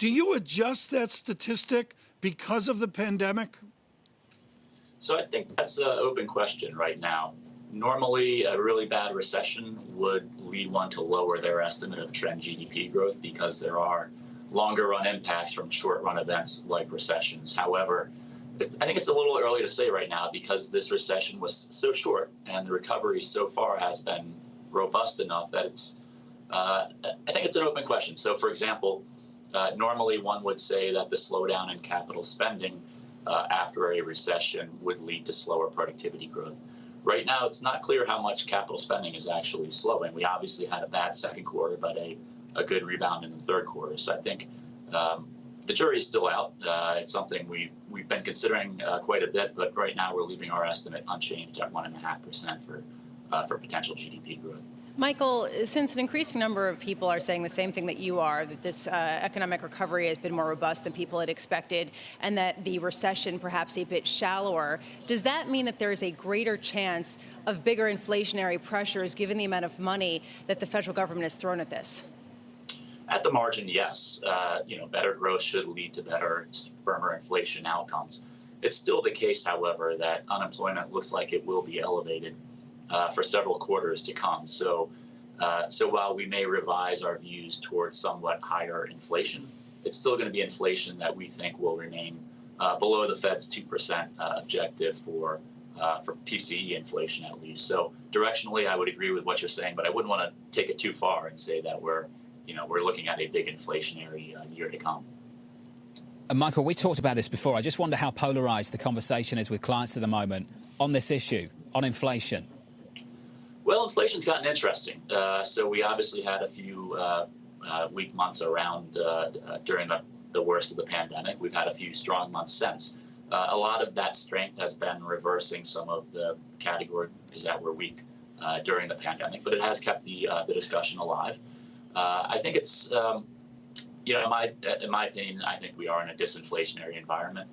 Do you adjust that statistic because of the pandemic? So I think that's an open question right now. Normally, a really bad recession would lead one to lower their estimate of trend GDP growth because there are longer run impacts from short run events like recessions. However, I think it's a little early to say right now because this recession was so short and the recovery so far has been robust enough that I think it's an open question. So, for example, normally one would say that the slowdown in capital spending after a recession would lead to slower productivity growth. Right now, it's not clear how much capital spending is actually slowing. We obviously had a bad second quarter, but a good rebound in the third quarter. So I think the jury is still out. It's something we've been considering quite a bit, but right now we're leaving our estimate unchanged at 1.5% for potential GDP growth. Michael, since an increasing number of people are saying the same thing that you are, that this economic recovery has been more robust than people had expected, and that the recession perhaps a bit shallower, does that mean that there is a greater chance of bigger inflationary pressures given the amount of money that the federal government has thrown at this? At the margin, yes. Better growth should lead to better, firmer inflation outcomes. It's still the case, however, that unemployment looks like it will be elevated for several quarters to come. So while we may revise our views towards somewhat higher inflation, it's still going to be inflation that we think will remain below the Fed's 2% objective for PCE inflation at least. So directionally, I would agree with what you're saying, but I wouldn't want to take it too far and say that we're looking at a big inflationary year to come. Michael, we talked about this before. I just wonder how polarized the conversation is with clients at the moment on this issue, on inflation. Well, inflation's gotten interesting. So we obviously had a few weak months around during the worst of the pandemic. We've had a few strong months since. A lot of that strength has been reversing some of the categories that were weak during the pandemic, but it has kept the discussion alive. I think it's, in my opinion, I think we are in a disinflationary environment.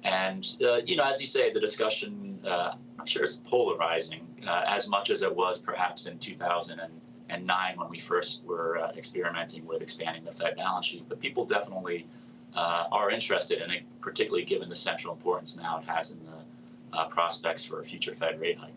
And as you say, the discussion, I'm sure it's polarizing as much as it was perhaps in 2009 when we first were experimenting with expanding the Fed balance sheet. But people definitely are interested in it, particularly given the central importance now it has in the prospects for a future Fed rate hike.